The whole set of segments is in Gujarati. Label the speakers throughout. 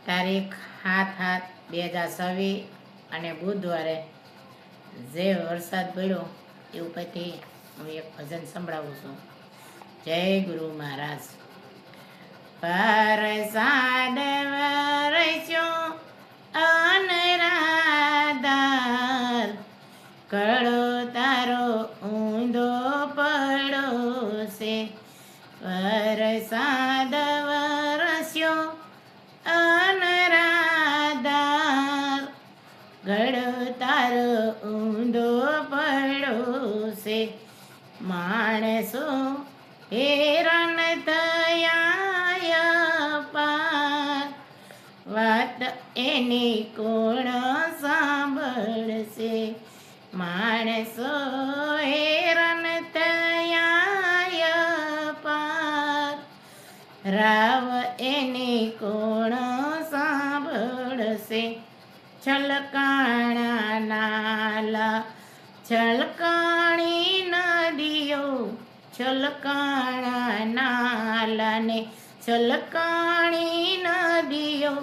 Speaker 1: તારીખ 7/7/2026 અને બુધવારે જે વરસાદ પડ્યો એ ઉપરથી હું એક ભજન સંભળાવું છું. જય ગુરુ મહારાજ. વરસાદ વરસ્યો અનરાધાર, કળો તારો ઊંધો પડો છે. વરસાદ વરસ્યો અનરાધાર, ગળો તારો ઊંધો પડો છે. માણસો હેરાન થયા પાર, વાત એની કોણ સાંભળશે. માણસો હેરાન થયા પાર, રાવ એની કોણ સાંભળશે. છલકાણા નાલા છલકાણી નદીઓ, છલકાણા નાલાને છલકાણી નદીઓ,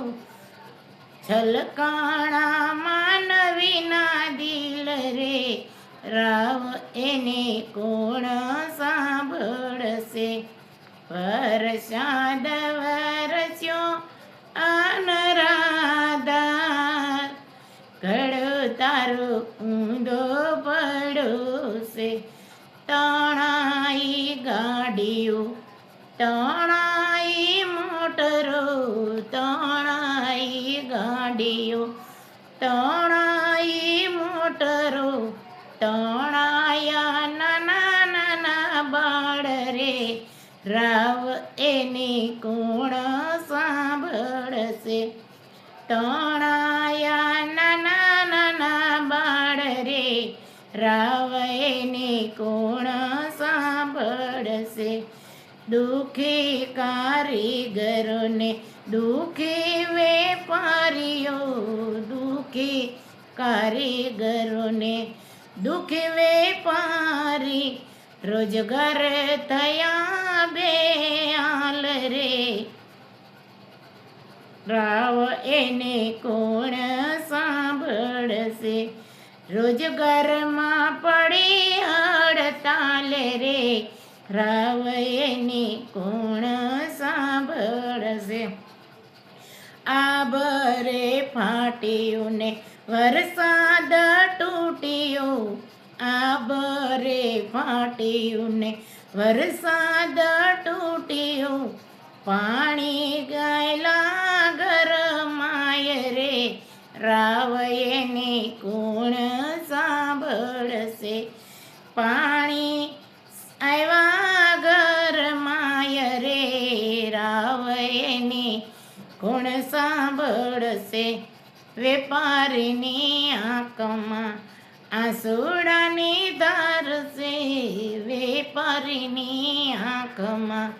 Speaker 1: છલકાણા માનવીના દિલ રે, રાવ એને કોણ સાંભળશે. વરસાદ વરસ્યો અનરાધાર, ઘડો તારો ઊંધો પડો છે. તણાઈ ગાડીઓ તણાઈ મોટરો, તણાઈ ગાડીઓ તણાઈ મોટરો, તણાયા નાના નાના બાળ રે, રાવ એની કોણ સાંભળશે. તણાયા નાના નાના બાળ રે, રાવ એની કોણ સાંભળશે. દુઃખી કારીગરોને દુઃખી વેપારીઓ, દુઃખી કારીગરોને દુઃખી વેપારી, રોજગાર થયા બેહાલ રે, રાવ એને કોણ સાંભળશે. રોજગારમાં પડી હડતાલ રે, રાવ એની કોણ સાંભળશે. આ બરે ફાટ્યું ને વરસાદ તૂટ્યો, આ બરે ફાટ્યું ને વરસાદ તૂટ્યો, પાણી ગાયલા ઘરમાય રે, રાવ એની કોણ સાંભળશે. પાણી આવ્યા ઘરમાય રે, રાવ એની કોણ સાંભળશે. વેપારીની આંખમાં આંસુડાની ધાર છે, વેપારીની આંખમાં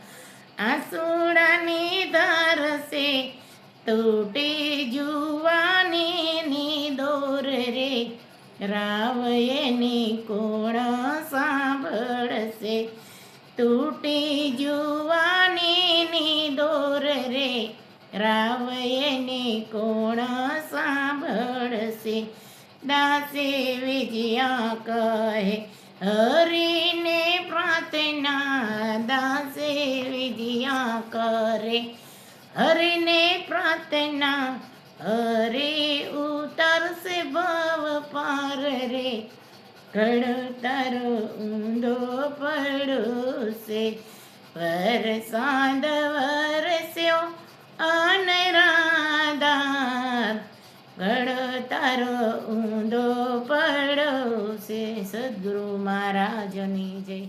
Speaker 1: આંસુડાની ધાર છે. તૂટી જુવાનીની દોર રે, રાવ એની કોણ સાંભળશે. તૂટી જુવાનીની દોર રે, રાવ એની કોણ સાંભળશે. દાસે વિજયા કહે હરીને પ્રાર્થના, દાસે વિજયા કરે હરીને પ્રાર્થના, હરે ઉતરશે ભવ પાર રે, ઘડો તારો ઊંધો પડશે. વરસાદ વરસ્યો અનરાધાર, ઘડો તારો ઊંધો પડશે. સદગુરુ મહારાજની જય.